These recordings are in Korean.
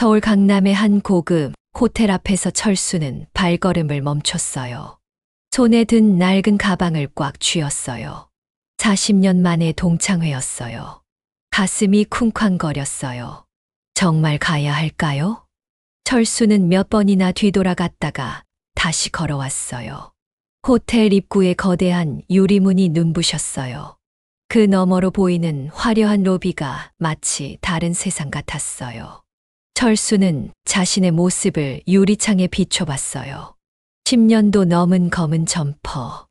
서울 강남의 한 고급 호텔 앞에서 철수는 발걸음을 멈췄어요. 손에 든 낡은 가방을 꽉 쥐었어요. 40년 만의 동창회였어요. 가슴이 쿵쾅거렸어요. 정말 가야 할까요? 철수는 몇 번이나 뒤돌아갔다가 다시 걸어왔어요. 호텔 입구에 거대한 유리문이 눈부셨어요. 그 너머로 보이는 화려한 로비가 마치 다른 세상 같았어요. 철수는 자신의 모습을 유리창에 비춰봤어요. 10년도 넘은 검은 점퍼,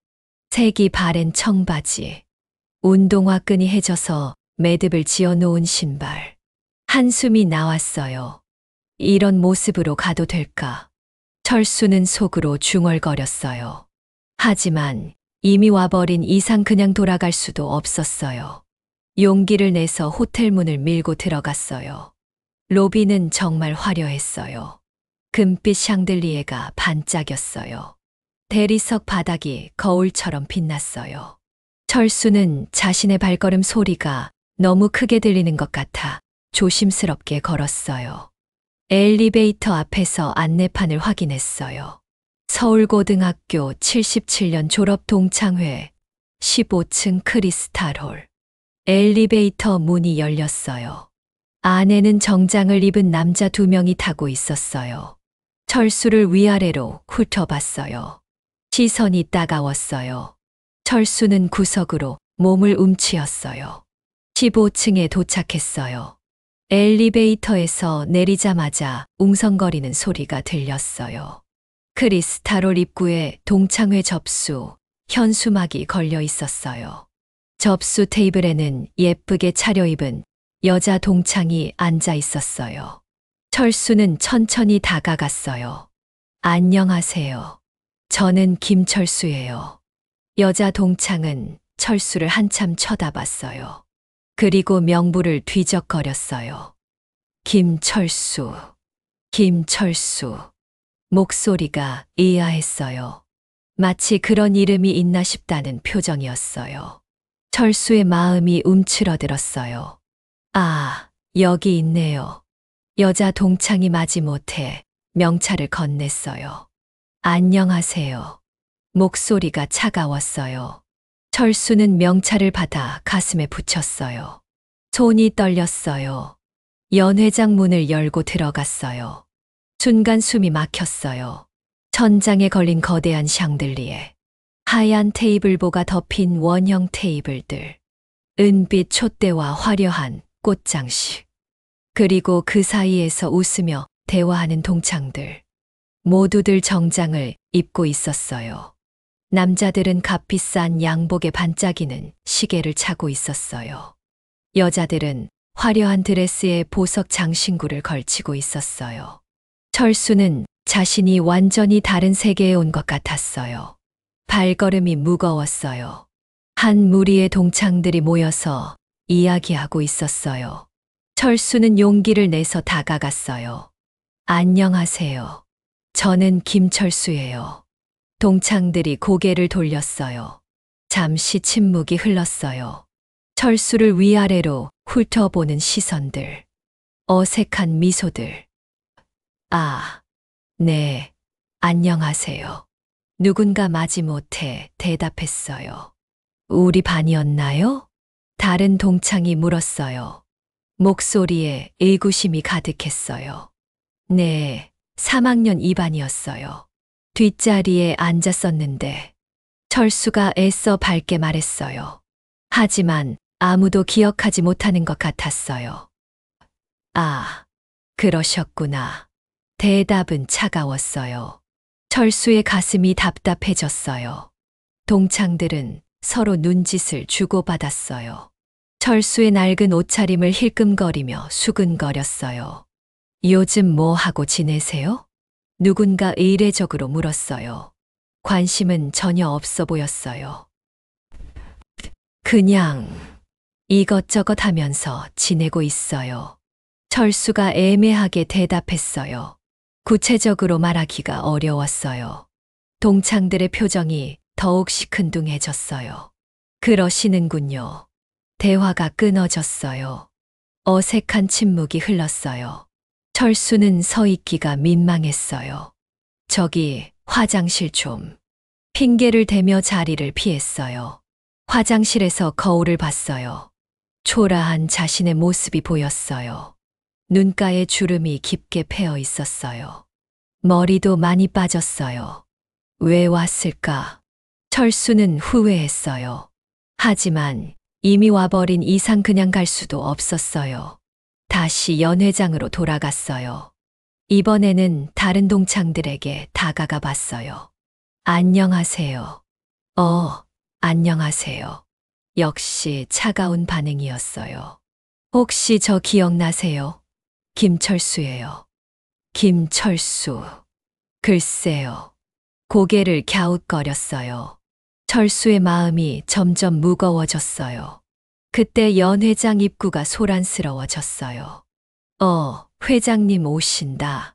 색이 바랜 청바지, 운동화 끈이 해져서 매듭을 지어놓은 신발. 한숨이 나왔어요. 이런 모습으로 가도 될까? 철수는 속으로 중얼거렸어요. 하지만 이미 와버린 이상 그냥 돌아갈 수도 없었어요. 용기를 내서 호텔 문을 밀고 들어갔어요. 로비는 정말 화려했어요. 금빛 샹들리에가 반짝였어요. 대리석 바닥이 거울처럼 빛났어요. 철수는 자신의 발걸음 소리가 너무 크게 들리는 것 같아 조심스럽게 걸었어요. 엘리베이터 앞에서 안내판을 확인했어요. 서울고등학교 77년 졸업 동창회 15층 크리스탈홀. 엘리베이터 문이 열렸어요. 안에는 정장을 입은 남자 2명이 타고 있었어요. 철수를 위아래로 훑어봤어요. 시선이 따가웠어요. 철수는 구석으로 몸을 움츠였어요. 15층에 도착했어요. 엘리베이터에서 내리자마자 웅성거리는 소리가 들렸어요. 크리스탈홀 입구에 동창회 접수, 현수막이 걸려 있었어요. 접수 테이블에는 예쁘게 차려입은 여자 동창이 앉아 있었어요. 철수는 천천히 다가갔어요. 안녕하세요. 저는 김철수예요. 여자 동창은 철수를 한참 쳐다봤어요. 그리고 명부를 뒤적거렸어요. 김철수, 김철수. 목소리가 의아했어요. 마치 그런 이름이 있나 싶다는 표정이었어요. 철수의 마음이 움츠러들었어요. 아, 여기 있네요. 여자 동창이 마지못해 명찰을 건넸어요. 안녕하세요. 목소리가 차가웠어요. 철수는 명찰을 받아 가슴에 붙였어요. 손이 떨렸어요. 연회장 문을 열고 들어갔어요. 순간 숨이 막혔어요. 천장에 걸린 거대한 샹들리에, 하얀 테이블보가 덮인 원형 테이블들, 은빛 촛대와 화려한 꽃장식, 그리고 그 사이에서 웃으며 대화하는 동창들. 모두들 정장을 입고 있었어요. 남자들은 값비싼 양복에 반짝이는 시계를 차고 있었어요. 여자들은 화려한 드레스에 보석 장신구를 걸치고 있었어요. 철수는 자신이 완전히 다른 세계에 온 것 같았어요. 발걸음이 무거웠어요. 한 무리의 동창들이 모여서 이야기하고 있었어요. 철수는 용기를 내서 다가갔어요. 안녕하세요. 저는 김철수예요. 동창들이 고개를 돌렸어요. 잠시 침묵이 흘렀어요. 철수를 위아래로 훑어보는 시선들. 어색한 미소들. 아, 네, 안녕하세요. 누군가 마지못해 대답했어요. 우리 반이었나요? 다른 동창이 물었어요. 목소리에 의구심이 가득했어요. 네, 3학년 2반이었어요. 뒷자리에 앉았었는데 철수가 애써 밝게 말했어요. 하지만 아무도 기억하지 못하는 것 같았어요. 아, 그러셨구나. 대답은 차가웠어요. 철수의 가슴이 답답해졌어요. 동창들은 서로 눈짓을 주고받았어요. 철수의 낡은 옷차림을 힐끔거리며 수근거렸어요. 요즘 뭐 하고 지내세요? 누군가 의례적으로 물었어요. 관심은 전혀 없어 보였어요. 그냥 이것저것 하면서 지내고 있어요. 철수가 애매하게 대답했어요. 구체적으로 말하기가 어려웠어요. 동창들의 표정이 더욱 시큰둥해졌어요. 그러시는군요. 대화가 끊어졌어요. 어색한 침묵이 흘렀어요. 철수는 서 있기가 민망했어요. 저기 화장실 좀. 핑계를 대며 자리를 피했어요. 화장실에서 거울을 봤어요. 초라한 자신의 모습이 보였어요. 눈가에 주름이 깊게 패어 있었어요. 머리도 많이 빠졌어요. 왜 왔을까? 철수는 후회했어요. 하지만 이미 와버린 이상 그냥 갈 수도 없었어요. 다시 연회장으로 돌아갔어요. 이번에는 다른 동창들에게 다가가 봤어요. 안녕하세요. 안녕하세요. 역시 차가운 반응이었어요. 혹시 저 기억나세요? 김철수예요. 김철수. 글쎄요. 고개를 갸웃거렸어요. 철수의 마음이 점점 무거워졌어요. 그때 연 회장 입구가 소란스러워졌어요. 회장님 오신다.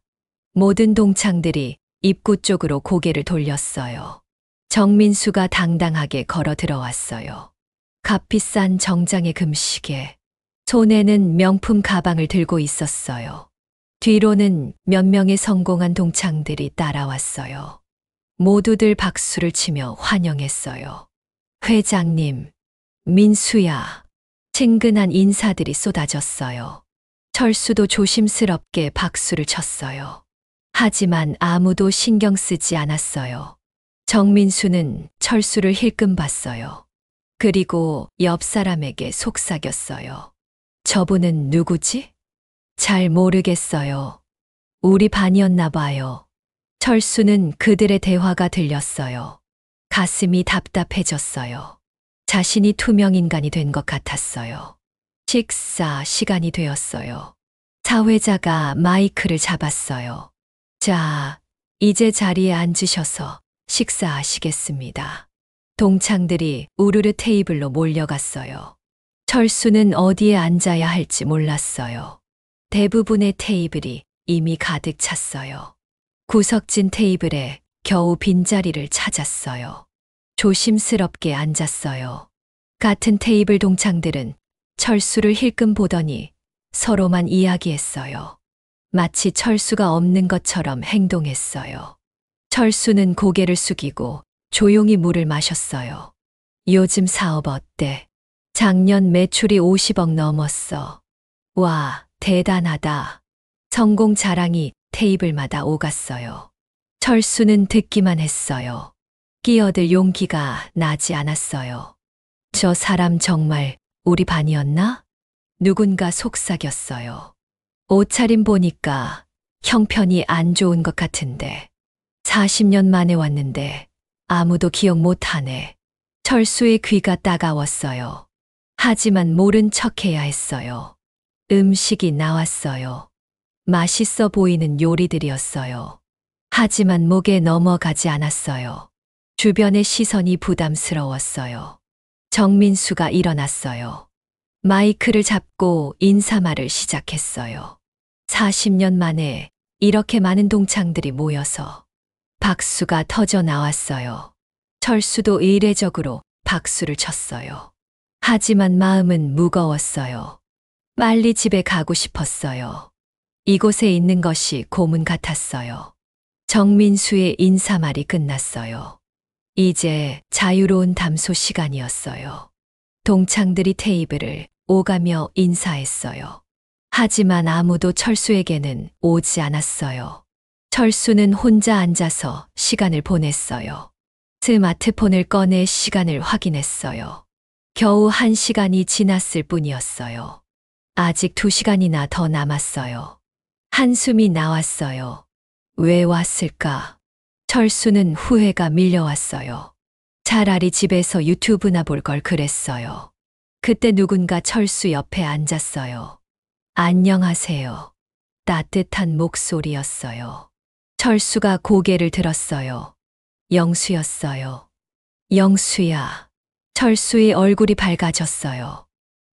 모든 동창들이 입구 쪽으로 고개를 돌렸어요. 정민수가 당당하게 걸어 들어왔어요. 값비싼 정장의 금시계, 손에는 명품 가방을 들고 있었어요. 뒤로는 몇 명의 성공한 동창들이 따라왔어요. 모두들 박수를 치며 환영했어요. 회장님, 민수야. 친근한 인사들이 쏟아졌어요. 철수도 조심스럽게 박수를 쳤어요. 하지만 아무도 신경 쓰지 않았어요. 정민수는 철수를 힐끔 봤어요. 그리고 옆 사람에게 속삭였어요. 저분은 누구지? 잘 모르겠어요. 우리 반이었나 봐요. 철수는 그들의 대화가 들렸어요. 가슴이 답답해졌어요. 자신이 투명인간이 된 것 같았어요. 식사 시간이 되었어요. 사회자가 마이크를 잡았어요. 자, 이제 자리에 앉으셔서 식사하시겠습니다. 동창들이 우르르 테이블로 몰려갔어요. 철수는 어디에 앉아야 할지 몰랐어요. 대부분의 테이블이 이미 가득 찼어요. 구석진 테이블에 겨우 빈자리를 찾았어요. 조심스럽게 앉았어요. 같은 테이블 동창들은 철수를 힐끔 보더니 서로만 이야기했어요. 마치 철수가 없는 것처럼 행동했어요. 철수는 고개를 숙이고 조용히 물을 마셨어요. 요즘 사업 어때? 작년 매출이 50억 넘었어. 와, 대단하다. 성공 자랑이 테이블마다 오갔어요. 철수는 듣기만 했어요. 끼어들 용기가 나지 않았어요. 저 사람 정말 우리 반이었나? 누군가 속삭였어요. 옷차림 보니까 형편이 안 좋은 것 같은데. 40년 만에 왔는데 아무도 기억 못하네. 철수의 귀가 따가웠어요. 하지만 모른 척해야 했어요. 음식이 나왔어요. 맛있어 보이는 요리들이었어요. 하지만 목에 넘어가지 않았어요. 주변의 시선이 부담스러웠어요. 정민수가 일어났어요. 마이크를 잡고 인사말을 시작했어요. 40년 만에 이렇게 많은 동창들이 모여서 박수가 터져 나왔어요. 철수도 의례적으로 박수를 쳤어요. 하지만 마음은 무거웠어요. 빨리 집에 가고 싶었어요. 이곳에 있는 것이 고문 같았어요. 정민수의 인사말이 끝났어요. 이제 자유로운 담소 시간이었어요. 동창들이 테이블을 오가며 인사했어요. 하지만 아무도 철수에게는 오지 않았어요. 철수는 혼자 앉아서 시간을 보냈어요. 스마트폰을 꺼내 시간을 확인했어요. 겨우 1시간이 지났을 뿐이었어요. 아직 2시간이나 더 남았어요. 한숨이 나왔어요. 왜 왔을까? 철수는 후회가 밀려왔어요. 차라리 집에서 유튜브나 볼 걸 그랬어요. 그때 누군가 철수 옆에 앉았어요. 안녕하세요. 따뜻한 목소리였어요. 철수가 고개를 들었어요. 영수였어요. 영수야. 철수의 얼굴이 밝아졌어요.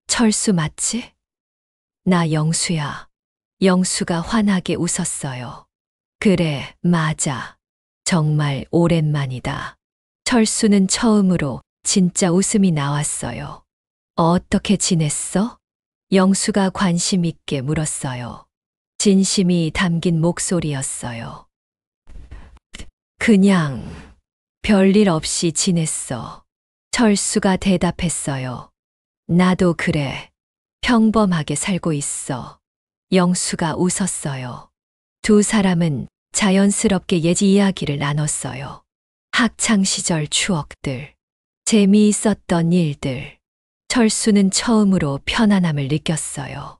철수 맞지? 나 영수야. 영수가 환하게 웃었어요. 그래, 맞아. 정말 오랜만이다. 철수는 처음으로 진짜 웃음이 나왔어요. 어떻게 지냈어? 영수가 관심 있게 물었어요. 진심이 담긴 목소리였어요. 그냥 별일 없이 지냈어. 철수가 대답했어요. 나도 그래. 평범하게 살고 있어. 영수가 웃었어요. 두 사람은 자연스럽게 옛 이야기를 나눴어요. 학창 시절 추억들, 재미있었던 일들. 철수는 처음으로 편안함을 느꼈어요.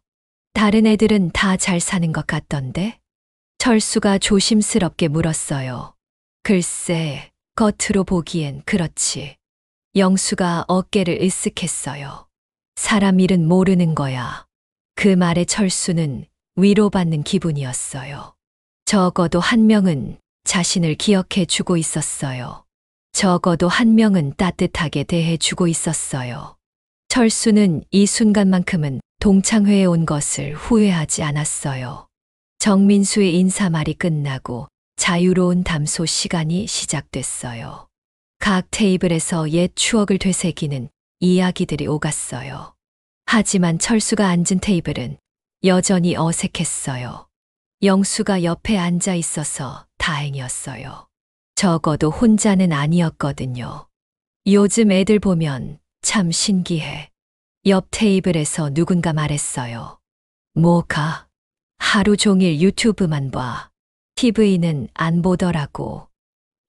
다른 애들은 다 잘 사는 것 같던데? 철수가 조심스럽게 물었어요. 글쎄, 겉으로 보기엔 그렇지. 영수가 어깨를 으쓱했어요. 사람 일은 모르는 거야. 그 말에 철수는 위로받는 기분이었어요. 적어도 한 명은 자신을 기억해 주고 있었어요. 적어도 한 명은 따뜻하게 대해 주고 있었어요. 철수는 이 순간만큼은 동창회에 온 것을 후회하지 않았어요. 정민수의 인사말이 끝나고 자유로운 담소 시간이 시작됐어요. 각 테이블에서 옛 추억을 되새기는 이야기들이 오갔어요. 하지만 철수가 앉은 테이블은 여전히 어색했어요. 영수가 옆에 앉아 있어서 다행이었어요. 적어도 혼자는 아니었거든요. 요즘 애들 보면 참 신기해. 옆 테이블에서 누군가 말했어요. 뭐가? 하루 종일 유튜브만 봐. TV는 안 보더라고.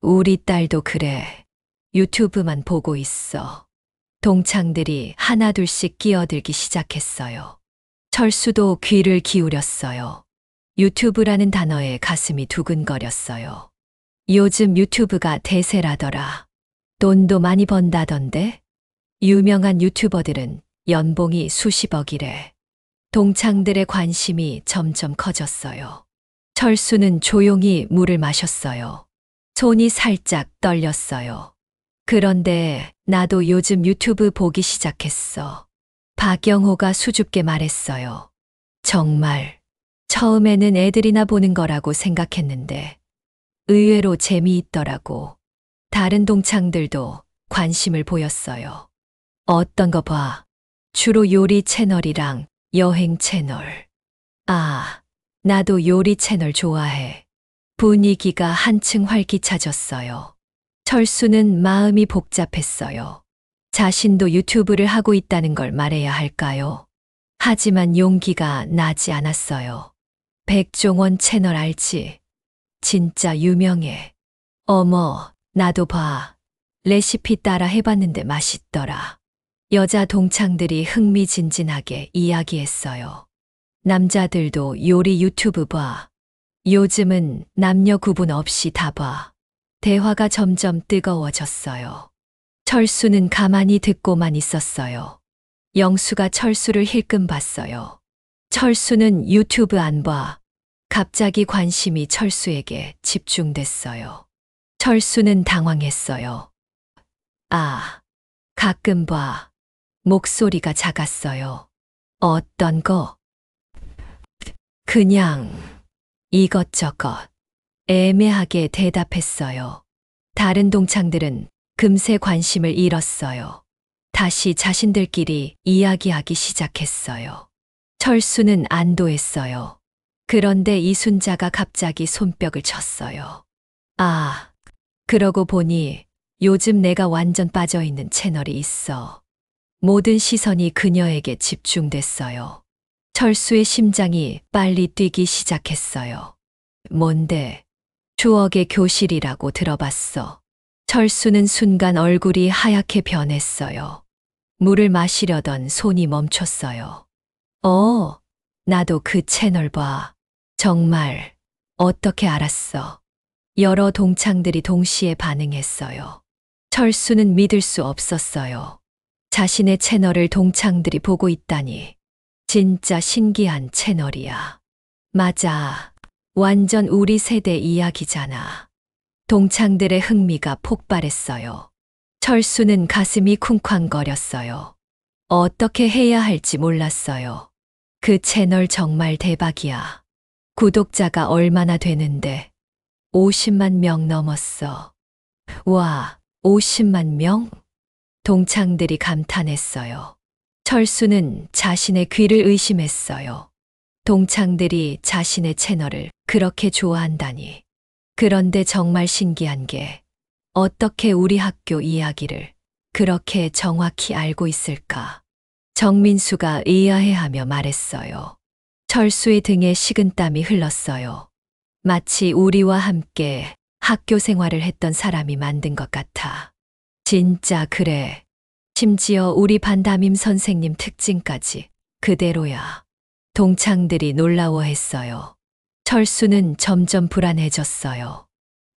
우리 딸도 그래. 유튜브만 보고 있어. 동창들이 하나둘씩 끼어들기 시작했어요. 철수도 귀를 기울였어요. 유튜브라는 단어에 가슴이 두근거렸어요. 요즘 유튜브가 대세라더라. 돈도 많이 번다던데? 유명한 유튜버들은 연봉이 수십억이래. 동창들의 관심이 점점 커졌어요. 철수는 조용히 물을 마셨어요. 손이 살짝 떨렸어요. 그런데 나도 요즘 유튜브 보기 시작했어. 박영호가 수줍게 말했어요. 정말 처음에는 애들이나 보는 거라고 생각했는데 의외로 재미있더라고. 다른 동창들도 관심을 보였어요. 어떤 거 봐? 주로 요리 채널이랑 여행 채널. 아, 나도 요리 채널 좋아해. 분위기가 한층 활기차졌어요. 철수는 마음이 복잡했어요. 자신도 유튜브를 하고 있다는 걸 말해야 할까요? 하지만 용기가 나지 않았어요. 백종원 채널 알지? 진짜 유명해. 어머, 나도 봐. 레시피 따라 해봤는데 맛있더라. 여자 동창들이 흥미진진하게 이야기했어요. 남자들도 요리 유튜브 봐. 요즘은 남녀 구분 없이 다 봐. 대화가 점점 뜨거워졌어요. 철수는 가만히 듣고만 있었어요. 영수가 철수를 힐끔 봤어요. 철수는 유튜브 안 봐. 갑자기 관심이 철수에게 집중됐어요. 철수는 당황했어요. 아, 가끔 봐. 목소리가 작았어요. 어떤 거? 그냥 이것저것 애매하게 대답했어요. 다른 동창들은 금세 관심을 잃었어요. 다시 자신들끼리 이야기하기 시작했어요. 철수는 안도했어요. 그런데 이순자가 갑자기 손뼉을 쳤어요. 아, 그러고 보니 요즘 내가 완전 빠져있는 채널이 있어. 모든 시선이 그녀에게 집중됐어요. 철수의 심장이 빨리 뛰기 시작했어요. 뭔데? 추억의 교실이라고 들어봤어. 철수는 순간 얼굴이 하얗게 변했어요. 물을 마시려던 손이 멈췄어요. 나도 그 채널 봐. 정말, 어떻게 알았어? 여러 동창들이 동시에 반응했어요. 철수는 믿을 수 없었어요. 자신의 채널을 동창들이 보고 있다니. 진짜 신기한 채널이야. 맞아. 완전 우리 세대 이야기잖아. 동창들의 흥미가 폭발했어요. 철수는 가슴이 쿵쾅거렸어요. 어떻게 해야 할지 몰랐어요. 그 채널 정말 대박이야. 구독자가 얼마나 되는데? 50만 명 넘었어. 와, 50만 명? 동창들이 감탄했어요. 철수는 자신의 귀를 의심했어요. 동창들이 자신의 채널을 그렇게 좋아한다니. 그런데 정말 신기한 게 어떻게 우리 학교 이야기를 그렇게 정확히 알고 있을까? 정민수가 의아해하며 말했어요. 철수의 등에 식은땀이 흘렀어요. 마치 우리와 함께 학교 생활을 했던 사람이 만든 것 같아. 진짜 그래. 심지어 우리 반 담임 선생님 특징까지 그대로야. 동창들이 놀라워했어요. 철수는 점점 불안해졌어요.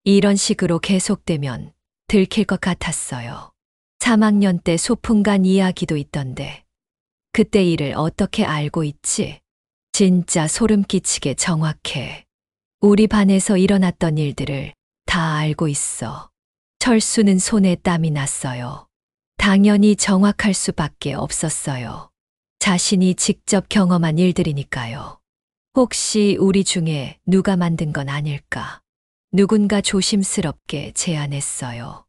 이런 식으로 계속되면 들킬 것 같았어요. 3학년 때 소풍간 이야기도 있던데 그때 일을 어떻게 알고 있지? 진짜 소름 끼치게 정확해. 우리 반에서 일어났던 일들을 다 알고 있어. 철수는 손에 땀이 났어요. 당연히 정확할 수밖에 없었어요. 자신이 직접 경험한 일들이니까요. 혹시 우리 중에 누가 만든 건 아닐까? 누군가 조심스럽게 제안했어요.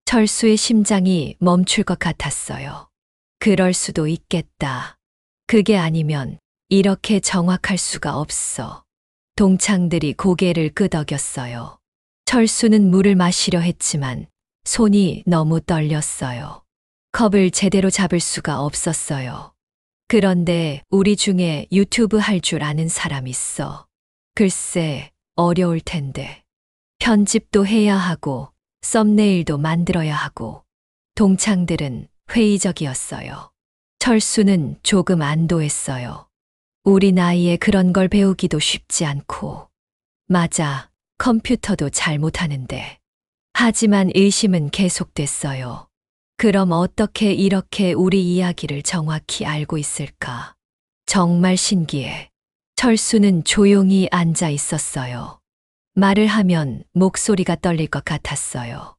철수의 심장이 멈출 것 같았어요. 그럴 수도 있겠다. 그게 아니면 이렇게 정확할 수가 없어. 동창들이 고개를 끄덕였어요. 철수는 물을 마시려 했지만 손이 너무 떨렸어요. 컵을 제대로 잡을 수가 없었어요. 그런데 우리 중에 유튜브 할 줄 아는 사람 있어. 글쎄, 어려울 텐데. 편집도 해야 하고, 썸네일도 만들어야 하고. 동창들은 회의적이었어요. 철수는 조금 안도했어요. 우리 나이에 그런 걸 배우기도 쉽지 않고. 맞아, 컴퓨터도 잘 못하는데. 하지만 의심은 계속됐어요. 그럼 어떻게 이렇게 우리 이야기를 정확히 알고 있을까? 정말 신기해. 철수는 조용히 앉아 있었어요. 말을 하면 목소리가 떨릴 것 같았어요.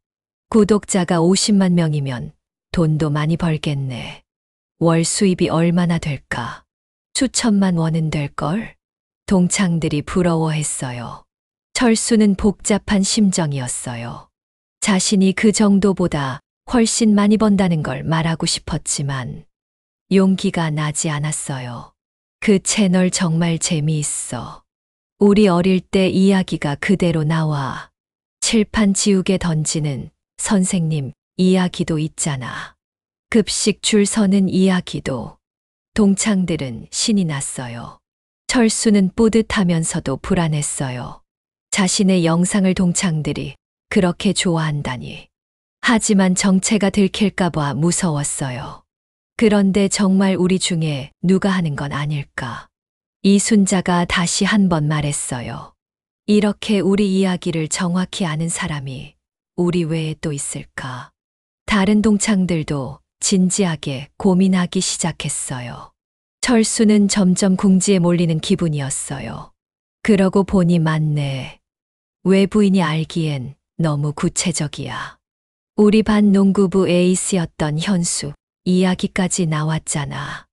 구독자가 50만 명이면 돈도 많이 벌겠네. 월 수입이 얼마나 될까? 수천만 원은 될걸? 동창들이 부러워했어요. 철수는 복잡한 심정이었어요. 자신이 그 정도보다 훨씬 많이 번다는 걸 말하고 싶었지만 용기가 나지 않았어요. 그 채널 정말 재미있어. 우리 어릴 때 이야기가 그대로 나와. 칠판 지우개 던지는 선생님 이야기도 있잖아. 급식 줄 서는 이야기도. 동창들은 신이 났어요. 철수는 뿌듯하면서도 불안했어요. 자신의 영상을 동창들이 그렇게 좋아한다니. 하지만 정체가 들킬까봐 무서웠어요. 그런데 정말 우리 중에 누가 하는 건 아닐까? 이순자가 다시 한 번 말했어요. 이렇게 우리 이야기를 정확히 아는 사람이 우리 외에 또 있을까? 다른 동창들도 진지하게 고민하기 시작했어요. 철수는 점점 궁지에 몰리는 기분이었어요. 그러고 보니 맞네. 외부인이 알기엔 너무 구체적이야. 우리 반 농구부 에이스였던 현수 이야기까지 나왔잖아.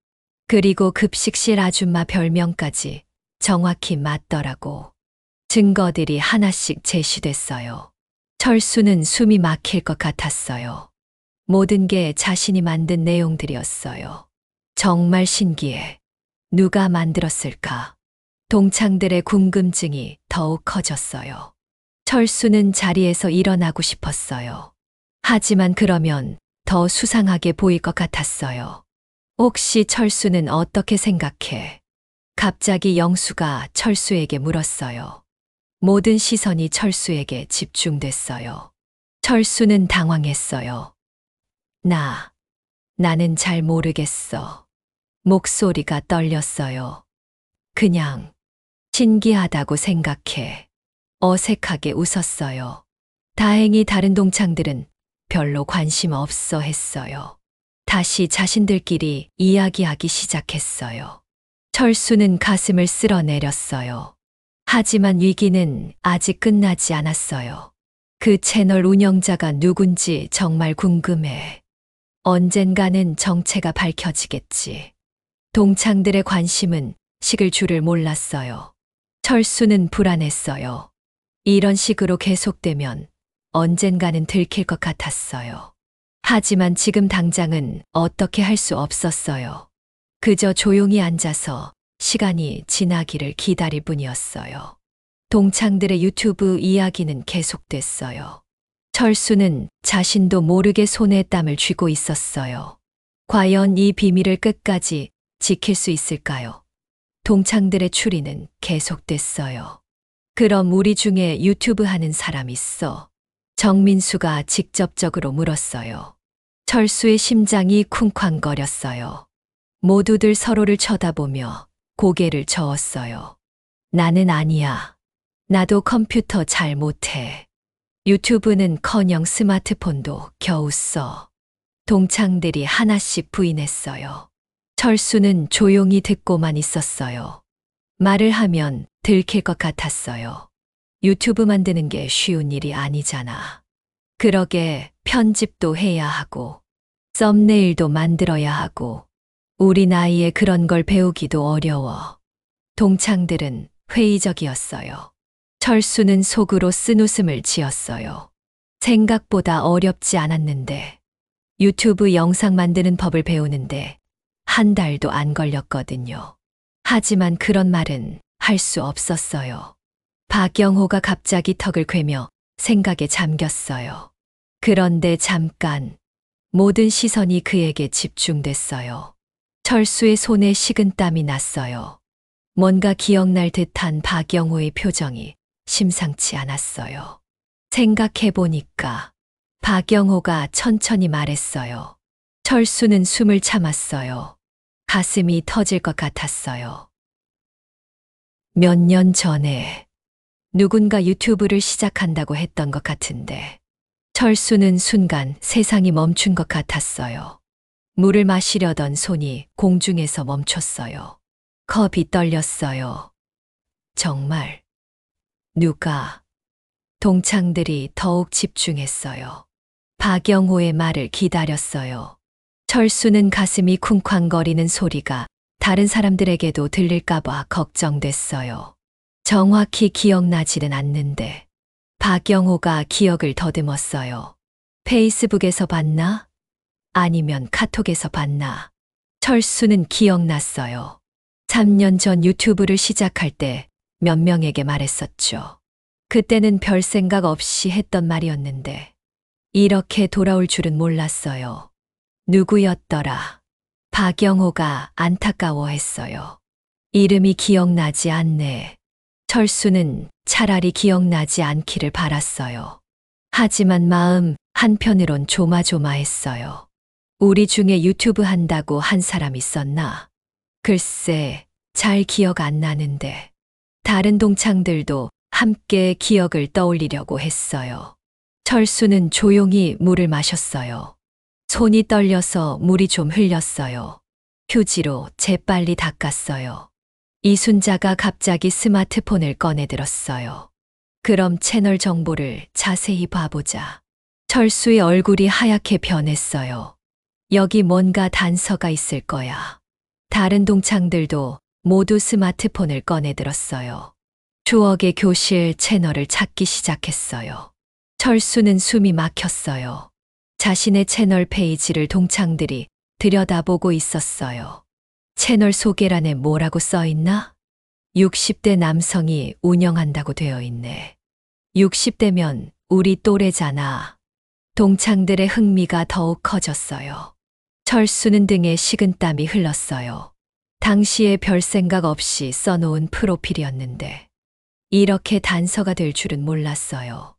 그리고 급식실 아줌마 별명까지 정확히 맞더라고. 증거들이 하나씩 제시됐어요. 철수는 숨이 막힐 것 같았어요. 모든 게 자신이 만든 내용들이었어요. 정말 신기해. 누가 만들었을까? 동창들의 궁금증이 더욱 커졌어요. 철수는 자리에서 일어나고 싶었어요. 하지만 그러면 더 수상하게 보일 것 같았어요. 혹시 철수는 어떻게 생각해? 갑자기 영수가 철수에게 물었어요. 모든 시선이 철수에게 집중됐어요. 철수는 당황했어요. 나는 잘 모르겠어. 목소리가 떨렸어요. 그냥 신기하다고 생각해. 어색하게 웃었어요. 다행히 다른 동창들은 별로 관심 없어 했어요. 다시 자신들끼리 이야기하기 시작했어요. 철수는 가슴을 쓸어내렸어요. 하지만 위기는 아직 끝나지 않았어요. 그 채널 운영자가 누군지 정말 궁금해. 언젠가는 정체가 밝혀지겠지. 동창들의 관심은 식을 줄을 몰랐어요. 철수는 불안했어요. 이런 식으로 계속되면 언젠가는 들킬 것 같았어요. 하지만 지금 당장은 어떻게 할 수 없었어요. 그저 조용히 앉아서 시간이 지나기를 기다릴 뿐이었어요. 동창들의 유튜브 이야기는 계속됐어요. 철수는 자신도 모르게 손에 땀을 쥐고 있었어요. 과연 이 비밀을 끝까지 지킬 수 있을까요? 동창들의 추리는 계속됐어요. 그럼 우리 중에 유튜브 하는 사람 있어? 정민수가 직접적으로 물었어요. 철수의 심장이 쿵쾅거렸어요. 모두들 서로를 쳐다보며 고개를 저었어요. 나는 아니야. 나도 컴퓨터 잘 못해. 유튜브는커녕 스마트폰도 겨우 써. 동창들이 하나씩 부인했어요. 철수는 조용히 듣고만 있었어요. 말을 하면 들킬 것 같았어요. 유튜브 만드는 게 쉬운 일이 아니잖아. 그러게 편집도 해야 하고, 썸네일도 만들어야 하고, 우리 나이에 그런 걸 배우기도 어려워. 동창들은 회의적이었어요. 철수는 속으로 쓴웃음을 지었어요. 생각보다 어렵지 않았는데, 유튜브 영상 만드는 법을 배우는데 한 달도 안 걸렸거든요. 하지만 그런 말은 할 수 없었어요. 박영호가 갑자기 턱을 괴며 생각에 잠겼어요. 그런데 잠깐 모든 시선이 그에게 집중됐어요. 철수의 손에 식은땀이 났어요. 뭔가 기억날 듯한 박영호의 표정이 심상치 않았어요. 생각해보니까 박영호가 천천히 말했어요. 철수는 숨을 참았어요. 가슴이 터질 것 같았어요. 몇 년 전에 누군가 유튜브를 시작한다고 했던 것 같은데, 철수는 순간 세상이 멈춘 것 같았어요. 물을 마시려던 손이 공중에서 멈췄어요. 컵이 떨렸어요. 정말 누가? 동창들이 더욱 집중했어요. 박영호의 말을 기다렸어요. 철수는 가슴이 쿵쾅거리는 소리가 다른 사람들에게도 들릴까봐 걱정됐어요. 정확히 기억나지는 않는데 박영호가 기억을 더듬었어요. 페이스북에서 봤나? 아니면 카톡에서 봤나? 철수는 기억났어요. 3년 전 유튜브를 시작할 때 몇 명에게 말했었죠. 그때는 별 생각 없이 했던 말이었는데 이렇게 돌아올 줄은 몰랐어요. 누구였더라? 박영호가 안타까워했어요. 이름이 기억나지 않네. 철수는 차라리 기억나지 않기를 바랐어요. 하지만 마음 한편으론 조마조마했어요. 우리 중에 유튜브 한다고 한 사람 있었나? 글쎄, 잘 기억 안 나는데. 다른 동창들도 함께 기억을 떠올리려고 했어요. 철수는 조용히 물을 마셨어요. 손이 떨려서 물이 좀 흘렸어요. 휴지로 재빨리 닦았어요. 이순자가 갑자기 스마트폰을 꺼내들었어요. 그럼 채널 정보를 자세히 봐보자. 철수의 얼굴이 하얗게 변했어요. 여기 뭔가 단서가 있을 거야. 다른 동창들도 모두 스마트폰을 꺼내들었어요. 추억의 교실 채널을 찾기 시작했어요. 철수는 숨이 막혔어요. 자신의 채널 페이지를 동창들이 들여다보고 있었어요. 채널 소개란에 뭐라고 써 있나? 60대 남성이 운영한다고 되어 있네. 60대면 우리 또래잖아. 동창들의 흥미가 더욱 커졌어요. 철수는 등에 식은땀이 흘렀어요. 당시에 별 생각 없이 써놓은 프로필이었는데 이렇게 단서가 될 줄은 몰랐어요.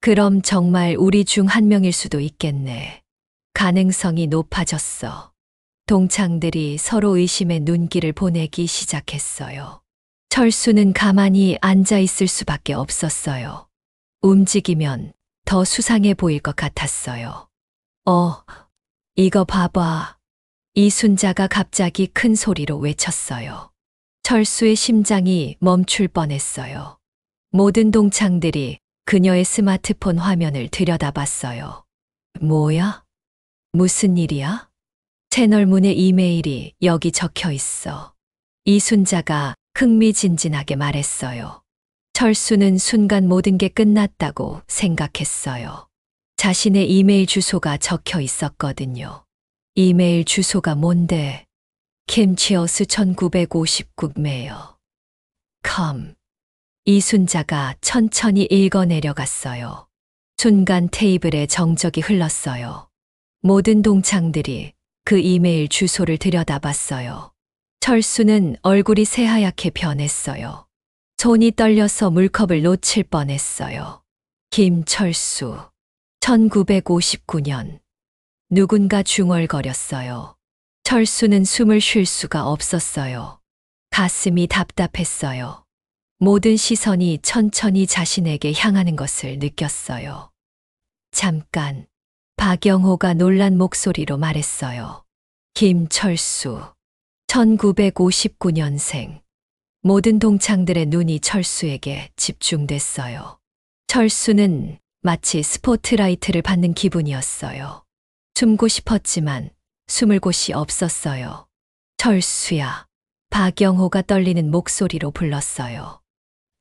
그럼 정말 우리 중 한 명일 수도 있겠네. 가능성이 높아졌어. 동창들이 서로 의심의 눈길을 보내기 시작했어요. 철수는 가만히 앉아 있을 수밖에 없었어요. 움직이면 더 수상해 보일 것 같았어요. 이거 봐봐. 이순자가 갑자기 큰 소리로 외쳤어요. 철수의 심장이 멈출 뻔했어요. 모든 동창들이 그녀의 스마트폰 화면을 들여다봤어요. 뭐야? 무슨 일이야? 채널문의 이메일이 여기 적혀 있어. 이순자가 흥미진진하게 말했어요. 철수는 순간 모든 게 끝났다고 생각했어요. 자신의 이메일 주소가 적혀 있었거든요. 이메일 주소가 뭔데? 김치어스 1959 메어. 컴. 이순자가 천천히 읽어 내려갔어요. 순간 테이블에 정적이 흘렀어요. 모든 동창들이 그 이메일 주소를 들여다봤어요. 철수는 얼굴이 새하얗게 변했어요. 손이 떨려서 물컵을 놓칠 뻔했어요. 김철수. 1959년. 누군가 중얼거렸어요. 철수는 숨을 쉴 수가 없었어요. 가슴이 답답했어요. 모든 시선이 천천히 자신에게 향하는 것을 느꼈어요. 잠깐, 박영호가 놀란 목소리로 말했어요. 김철수. 1959년생. 모든 동창들의 눈이 철수에게 집중됐어요. 철수는 마치 스포트라이트를 받는 기분이었어요. 숨고 싶었지만 숨을 곳이 없었어요. 철수야. 박영호가 떨리는 목소리로 불렀어요.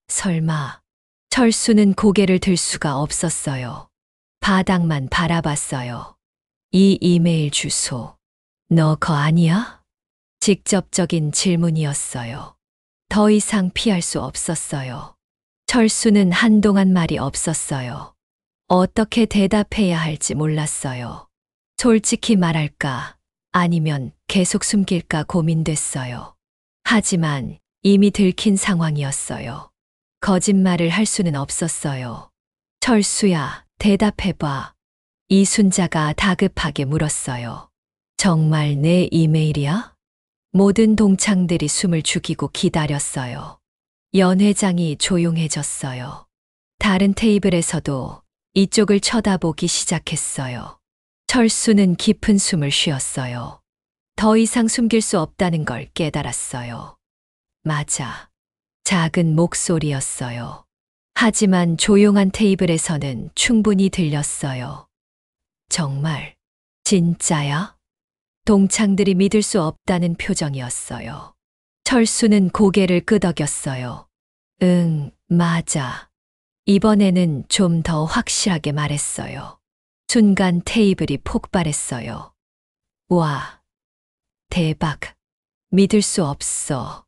설마. 철수는 고개를 들 수가 없었어요. 바닥만 바라봤어요. 이 이메일 주소. 너 거 아니야? 직접적인 질문이었어요. 더 이상 피할 수 없었어요. 철수는 한동안 말이 없었어요. 어떻게 대답해야 할지 몰랐어요. 솔직히 말할까, 아니면 계속 숨길까 고민됐어요. 하지만 이미 들킨 상황이었어요. 거짓말을 할 수는 없었어요. 철수야, 대답해봐. 이순자가 다급하게 물었어요. 정말 내 이메일이야? 모든 동창들이 숨을 죽이고 기다렸어요. 연 회장이 조용해졌어요. 다른 테이블에서도 이쪽을 쳐다보기 시작했어요. 철수는 깊은 숨을 쉬었어요. 더 이상 숨길 수 없다는 걸 깨달았어요. 맞아. 작은 목소리였어요. 하지만 조용한 테이블에서는 충분히 들렸어요. 정말, 진짜야? 동창들이 믿을 수 없다는 표정이었어요. 철수는 고개를 끄덕였어요. 응, 맞아. 이번에는 좀 더 확실하게 말했어요. 순간 테이블이 폭발했어요. 와, 대박. 믿을 수 없어.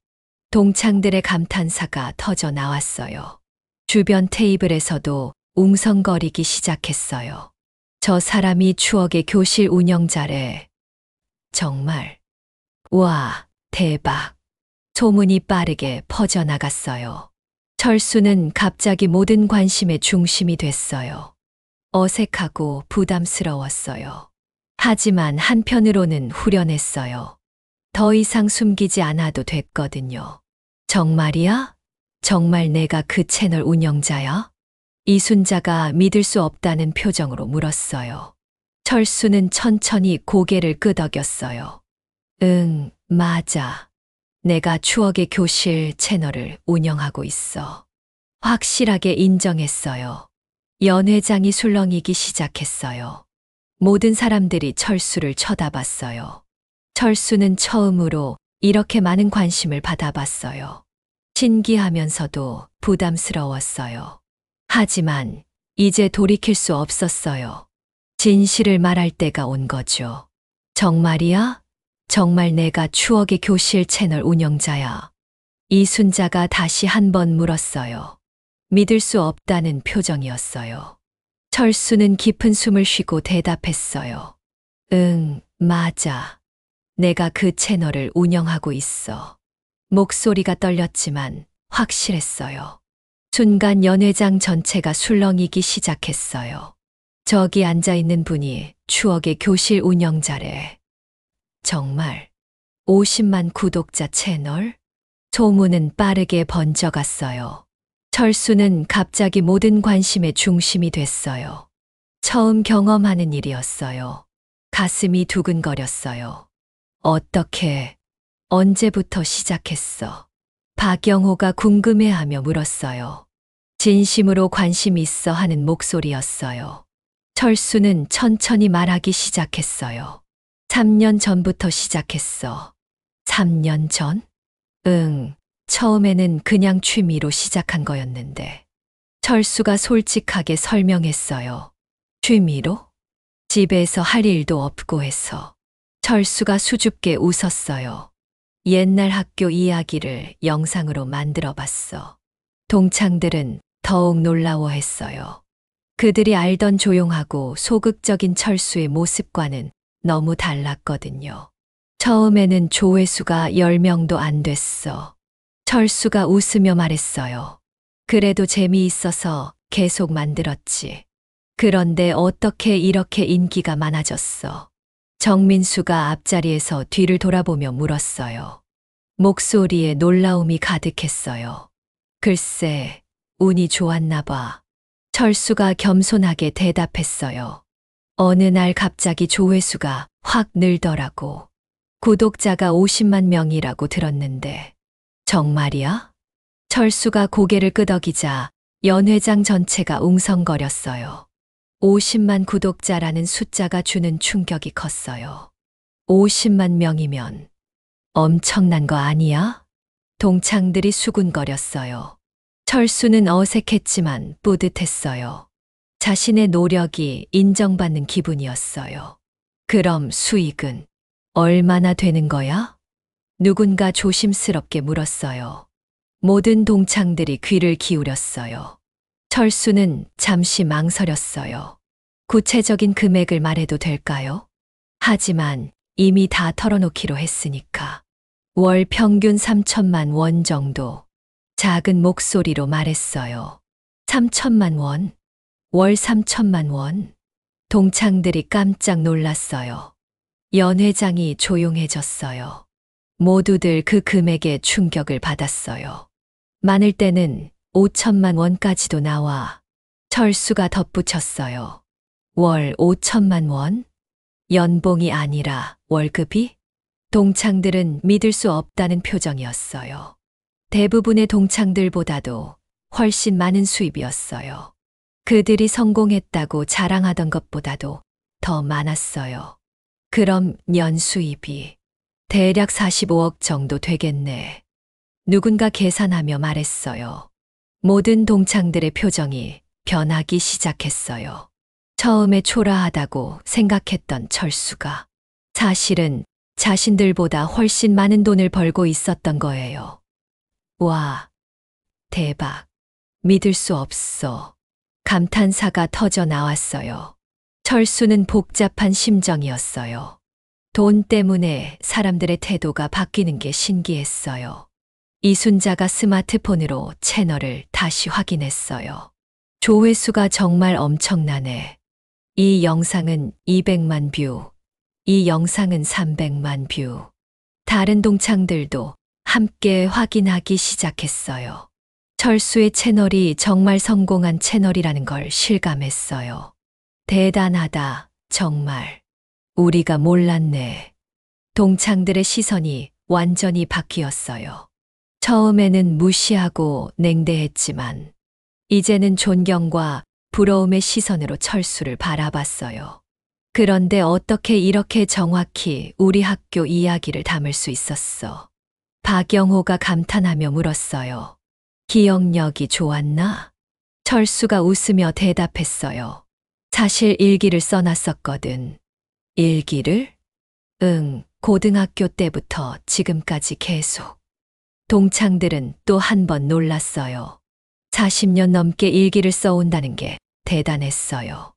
동창들의 감탄사가 터져 나왔어요. 주변 테이블에서도 웅성거리기 시작했어요. 저 사람이 추억의 교실 운영자래. 정말. 와, 대박. 소문이 빠르게 퍼져나갔어요. 철수는 갑자기 모든 관심의 중심이 됐어요. 어색하고 부담스러웠어요. 하지만 한편으로는 후련했어요. 더 이상 숨기지 않아도 됐거든요. 정말이야? 정말 내가 그 채널 운영자야? 이순자가 믿을 수 없다는 표정으로 물었어요. 철수는 천천히 고개를 끄덕였어요. 응, 맞아. 내가 추억의 교실 채널을 운영하고 있어. 확실하게 인정했어요. 연 회장이 술렁이기 시작했어요. 모든 사람들이 철수를 쳐다봤어요. 철수는 처음으로 이렇게 많은 관심을 받아봤어요. 신기하면서도 부담스러웠어요. 하지만 이제 돌이킬 수 없었어요. 진실을 말할 때가 온 거죠. 정말이야? 정말 내가 추억의 교실 채널 운영자야. 이순자가 다시 한 번 물었어요. 믿을 수 없다는 표정이었어요. 철수는 깊은 숨을 쉬고 대답했어요. 응, 맞아. 내가 그 채널을 운영하고 있어. 목소리가 떨렸지만 확실했어요. 순간 연 회장 전체가 술렁이기 시작했어요. 저기 앉아있는 분이 추억의 교실 운영자래. 정말 50만 구독자 채널? 소문은 빠르게 번져갔어요. 철수는 갑자기 모든 관심의 중심이 됐어요. 처음 경험하는 일이었어요. 가슴이 두근거렸어요. 어떻게, 언제부터 시작했어? 박영호가 궁금해하며 물었어요. 진심으로 관심 있어 하는 목소리였어요. 철수는 천천히 말하기 시작했어요. 3년 전부터 시작했어. 3년 전? 응, 처음에는 그냥 취미로 시작한 거였는데. 철수가 솔직하게 설명했어요. 취미로? 집에서 할 일도 없고 해서. 철수가 수줍게 웃었어요. 옛날 학교 이야기를 영상으로 만들어 봤어. 동창들은 더욱 놀라워했어요. 그들이 알던 조용하고 소극적인 철수의 모습과는 너무 달랐거든요. 처음에는 조회수가 10명도 안 됐어. 철수가 웃으며 말했어요. 그래도 재미있어서 계속 만들었지. 그런데 어떻게 이렇게 인기가 많아졌어? 정민수가 앞자리에서 뒤를 돌아보며 물었어요. 목소리에 놀라움이 가득했어요. 글쎄, 운이 좋았나 봐. 철수가 겸손하게 대답했어요. 어느 날 갑자기 조회수가 확 늘더라고. 구독자가 50만 명이라고 들었는데. 정말이야? 철수가 고개를 끄덕이자 연회장 전체가 웅성거렸어요. 50만 구독자라는 숫자가 주는 충격이 컸어요. 50만 명이면 엄청난 거 아니야? 동창들이 수군거렸어요. 철수는 어색했지만 뿌듯했어요. 자신의 노력이 인정받는 기분이었어요. 그럼 수익은 얼마나 되는 거야? 누군가 조심스럽게 물었어요. 모든 동창들이 귀를 기울였어요. 철수는 잠시 망설였어요. 구체적인 금액을 말해도 될까요? 하지만 이미 다 털어놓기로 했으니까. 월 평균 3천만 원 정도. 작은 목소리로 말했어요. 3천만 원? 월 3천만 원? 동창들이 깜짝 놀랐어요. 연회장이 조용해졌어요. 모두들 그 금액에 충격을 받았어요. 많을 때는 5천만 원까지도 나와. 철수가 덧붙였어요. 월 5천만 원? 연봉이 아니라 월급이? 동창들은 믿을 수 없다는 표정이었어요. 대부분의 동창들보다도 훨씬 많은 수입이었어요. 그들이 성공했다고 자랑하던 것보다도 더 많았어요. 그럼 연수입이 대략 45억 정도 되겠네. 누군가 계산하며 말했어요. 모든 동창들의 표정이 변하기 시작했어요. 처음에 초라하다고 생각했던 철수가 사실은 자신들보다 훨씬 많은 돈을 벌고 있었던 거예요. 와, 대박. 믿을 수 없어. 감탄사가 터져 나왔어요. 철수는 복잡한 심정이었어요. 돈 때문에 사람들의 태도가 바뀌는 게 신기했어요. 이순자가 스마트폰으로 채널을 다시 확인했어요. 조회수가 정말 엄청나네. 이 영상은 200만 뷰, 이 영상은 300만 뷰. 다른 동창들도 함께 확인하기 시작했어요. 철수의 채널이 정말 성공한 채널이라는 걸 실감했어요. 대단하다, 정말. 우리가 몰랐네. 동창들의 시선이 완전히 바뀌었어요. 처음에는 무시하고 냉대했지만 이제는 존경과 부러움의 시선으로 철수를 바라봤어요. 그런데 어떻게 이렇게 정확히 우리 학교 이야기를 담을 수 있었어? 박영호가 감탄하며 물었어요. 기억력이 좋았나? 철수가 웃으며 대답했어요. 사실 일기를 써놨었거든. 일기를? 응, 고등학교 때부터 지금까지 계속. 동창들은 또 한 번 놀랐어요. 40년 넘게 일기를 써온다는 게 대단했어요.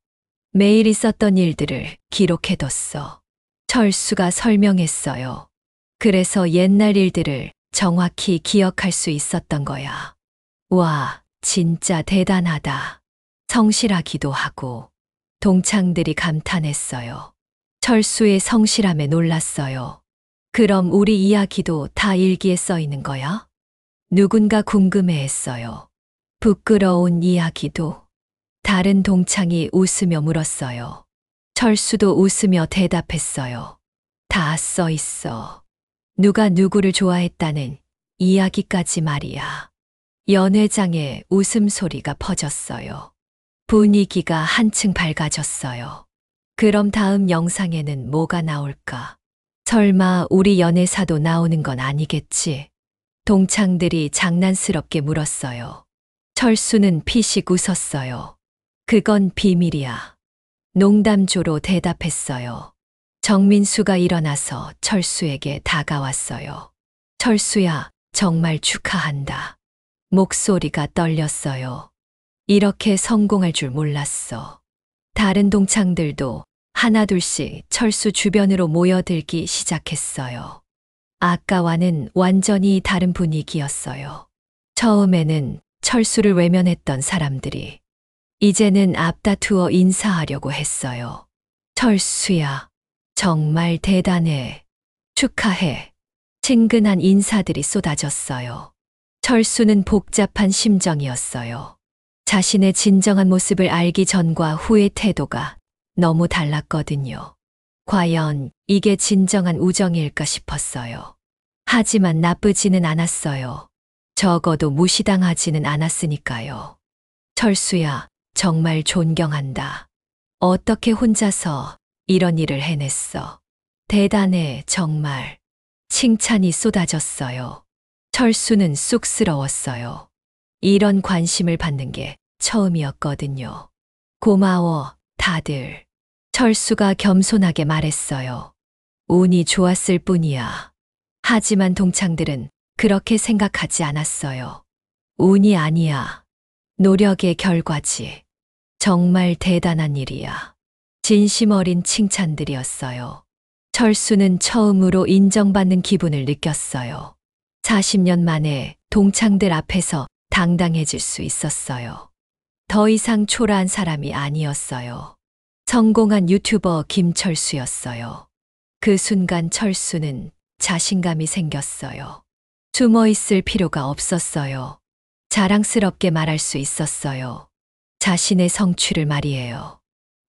매일 있었던 일들을 기록해뒀어. 철수가 설명했어요. 그래서 옛날 일들을 정확히 기억할 수 있었던 거야. 와, 진짜 대단하다. 성실하기도 하고. 동창들이 감탄했어요. 철수의 성실함에 놀랐어요. 그럼 우리 이야기도 다 일기에 써 있는 거야? 누군가 궁금해했어요. 부끄러운 이야기도? 다른 동창이 웃으며 물었어요. 철수도 웃으며 대답했어요. 다 써 있어. 누가 누구를 좋아했다는 이야기까지 말이야. 연회장에 웃음소리가 퍼졌어요. 분위기가 한층 밝아졌어요. 그럼 다음 영상에는 뭐가 나올까? 설마 우리 연애사도 나오는 건 아니겠지? 동창들이 장난스럽게 물었어요. 철수는 피식 웃었어요. 그건 비밀이야. 농담조로 대답했어요. 정민수가 일어나서 철수에게 다가왔어요. 철수야, 정말 축하한다. 목소리가 떨렸어요. 이렇게 성공할 줄 몰랐어. 다른 동창들도 하나둘씩 철수 주변으로 모여들기 시작했어요. 아까와는 완전히 다른 분위기였어요. 처음에는 철수를 외면했던 사람들이 이제는 앞다투어 인사하려고 했어요. 철수야, 정말 대단해. 축하해. 친근한 인사들이 쏟아졌어요. 철수는 복잡한 심정이었어요. 자신의 진정한 모습을 알기 전과 후의 태도가 너무 달랐거든요. 과연 이게 진정한 우정일까 싶었어요. 하지만 나쁘지는 않았어요. 적어도 무시당하지는 않았으니까요. 철수야, 정말 존경한다. 어떻게 혼자서 이런 일을 해냈어? 대단해, 정말. 칭찬이 쏟아졌어요. 철수는 쑥스러웠어요. 이런 관심을 받는 게 처음이었거든요. 고마워, 다들. 철수가 겸손하게 말했어요. 운이 좋았을 뿐이야. 하지만 동창들은 그렇게 생각하지 않았어요. 운이 아니야. 노력의 결과지. 정말 대단한 일이야. 진심 어린 칭찬들이었어요. 철수는 처음으로 인정받는 기분을 느꼈어요. 40년 만에 동창들 앞에서 당당해질 수 있었어요. 더 이상 초라한 사람이 아니었어요. 성공한 유튜버 김철수였어요. 그 순간 철수는 자신감이 생겼어요. 숨어 있을 필요가 없었어요. 자랑스럽게 말할 수 있었어요. 자신의 성취를 말이에요.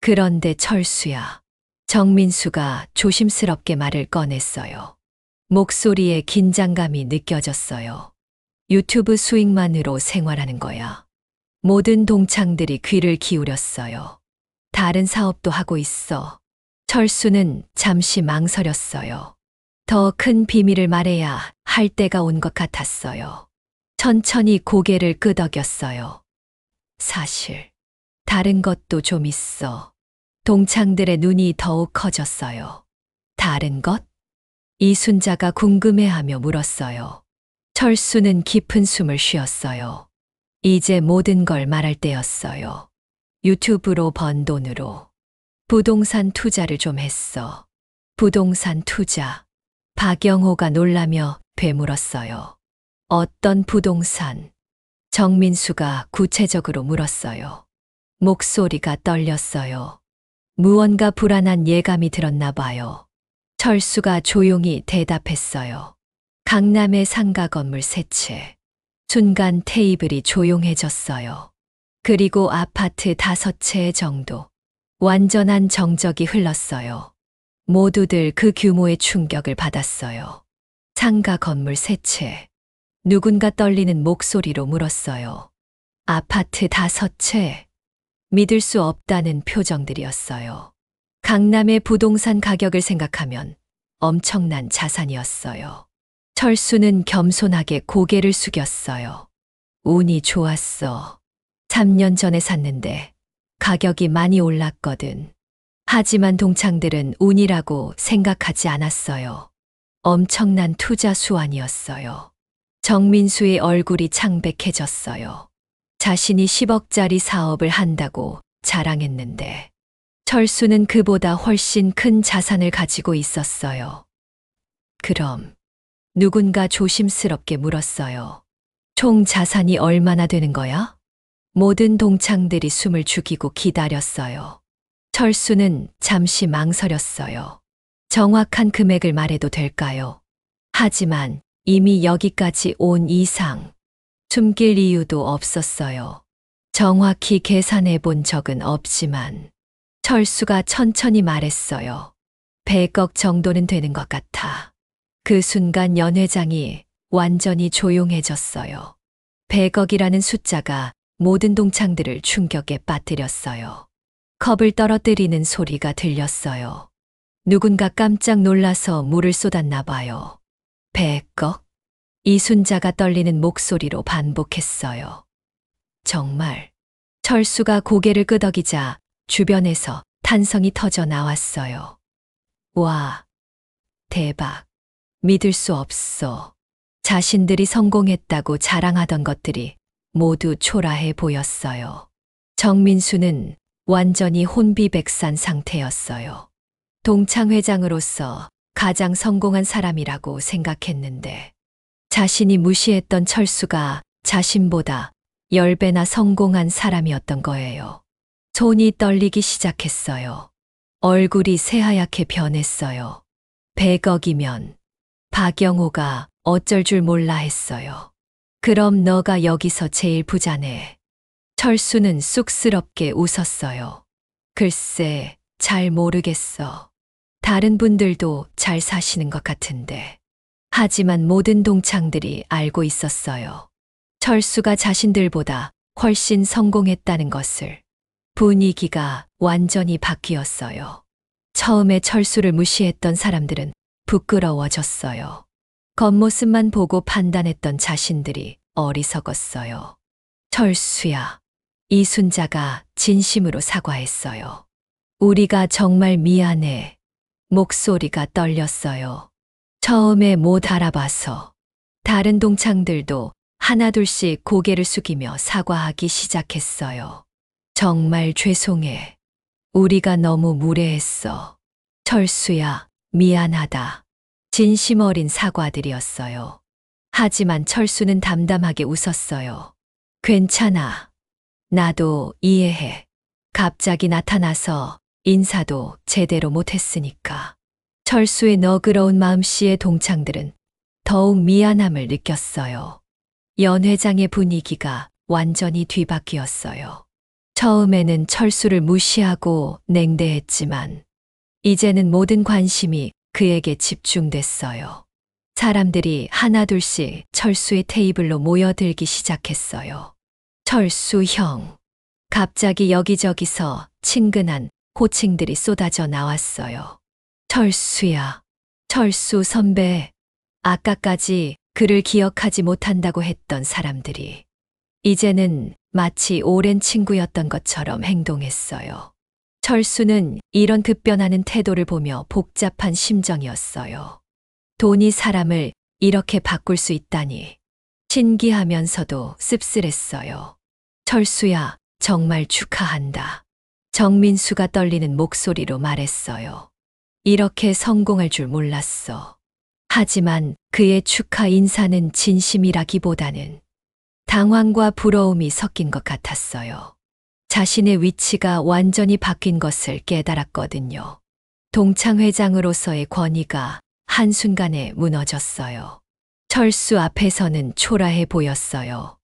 그런데 철수야. 정민수가 조심스럽게 말을 꺼냈어요. 목소리에 긴장감이 느껴졌어요. 유튜브 수익만으로 생활하는 거야. 모든 동창들이 귀를 기울였어요. 다른 사업도 하고 있어. 철수는 잠시 망설였어요. 더 큰 비밀을 말해야 할 때가 온 것 같았어요. 천천히 고개를 끄덕였어요. 사실, 다른 것도 좀 있어. 동창들의 눈이 더욱 커졌어요. 다른 것? 이순자가 궁금해하며 물었어요. 철수는 깊은 숨을 쉬었어요. 이제 모든 걸 말할 때였어요. 유튜브로 번 돈으로 부동산 투자를 좀 했어. 부동산 투자. 박영호가 놀라며 되물었어요. 어떤 부동산? 정민수가 구체적으로 물었어요. 목소리가 떨렸어요. 무언가 불안한 예감이 들었나 봐요. 철수가 조용히 대답했어요. 강남의 상가 건물 3채. 순간 테이블이 조용해졌어요. 그리고 아파트 5채 정도. 완전한 정적이 흘렀어요. 모두들 그 규모의 충격을 받았어요. 상가 건물 3채. 누군가 떨리는 목소리로 물었어요. 아파트 5채. 믿을 수 없다는 표정들이었어요. 강남의 부동산 가격을 생각하면 엄청난 자산이었어요. 철수는 겸손하게 고개를 숙였어요. 운이 좋았어. 3년 전에 샀는데 가격이 많이 올랐거든. 하지만 동창들은 운이라고 생각하지 않았어요. 엄청난 투자 수완이었어요. 정민수의 얼굴이 창백해졌어요. 자신이 10억짜리 사업을 한다고 자랑했는데 철수는 그보다 훨씬 큰 자산을 가지고 있었어요. 그럼 누군가 조심스럽게 물었어요. 총 자산이 얼마나 되는 거야? 모든 동창들이 숨을 죽이고 기다렸어요. 철수는 잠시 망설였어요. 정확한 금액을 말해도 될까요? 하지만 이미 여기까지 온 이상 숨길 이유도 없었어요. 정확히 계산해 본 적은 없지만 철수가 천천히 말했어요. 100억 정도는 되는 것 같아. 그 순간 연 회장이 완전히 조용해졌어요. 100억이라는 숫자가 모든 동창들을 충격에 빠뜨렸어요. 컵을 떨어뜨리는 소리가 들렸어요. 누군가 깜짝 놀라서 물을 쏟았나 봐요. 100억? 이순자가 떨리는 목소리로 반복했어요. 정말. 철수가 고개를 끄덕이자 주변에서 탄성이 터져 나왔어요. 와, 대박. 믿을 수 없어. 자신들이 성공했다고 자랑하던 것들이 모두 초라해 보였어요. 정민수는 완전히 혼비백산 상태였어요. 동창회장으로서 가장 성공한 사람이라고 생각했는데 자신이 무시했던 철수가 자신보다 10배나 성공한 사람이었던 거예요. 손이 떨리기 시작했어요. 얼굴이 새하얗게 변했어요. 100억이면 박영호가 어쩔 줄 몰라 했어요. 그럼 너가 여기서 제일 부자네. 철수는 쑥스럽게 웃었어요. 글쎄, 잘 모르겠어. 다른 분들도 잘 사시는 것 같은데. 하지만 모든 동창들이 알고 있었어요. 철수가 자신들보다 훨씬 성공했다는 것을. 분위기가 완전히 바뀌었어요. 처음에 철수를 무시했던 사람들은 부끄러워졌어요. 겉모습만 보고 판단했던 자신들이 어리석었어요. 철수야, 이순자가 진심으로 사과했어요. 우리가 정말 미안해. 목소리가 떨렸어요. 처음에 못 알아봐서. 다른 동창들도 하나둘씩 고개를 숙이며 사과하기 시작했어요. 정말 죄송해. 우리가 너무 무례했어. 철수야, 미안하다. 진심 어린 사과들이었어요. 하지만 철수는 담담하게 웃었어요. 괜찮아. 나도 이해해. 갑자기 나타나서 인사도 제대로 못했으니까. 철수의 너그러운 마음씨의 동창들은 더욱 미안함을 느꼈어요. 연회장의 분위기가 완전히 뒤바뀌었어요. 처음에는 철수를 무시하고 냉대했지만 이제는 모든 관심이 그에게 집중됐어요. 사람들이 하나둘씩 철수의 테이블로 모여들기 시작했어요. 철수 형. 갑자기 여기저기서 친근한 호칭들이 쏟아져 나왔어요. 철수야. 철수 선배. 아까까지 그를 기억하지 못한다고 했던 사람들이 이제는 마치 오랜 친구였던 것처럼 행동했어요. 철수는 이런 급변하는 태도를 보며 복잡한 심정이었어요. 돈이 사람을 이렇게 바꿀 수 있다니. 신기하면서도 씁쓸했어요. 철수야, 정말 축하한다. 정민수가 떨리는 목소리로 말했어요. 이렇게 성공할 줄 몰랐어. 하지만 그의 축하 인사는 진심이라기보다는 당황과 부러움이 섞인 것 같았어요. 자신의 위치가 완전히 바뀐 것을 깨달았거든요. 동창회장으로서의 권위가 한순간에 무너졌어요. 철수 앞에서는 초라해 보였어요.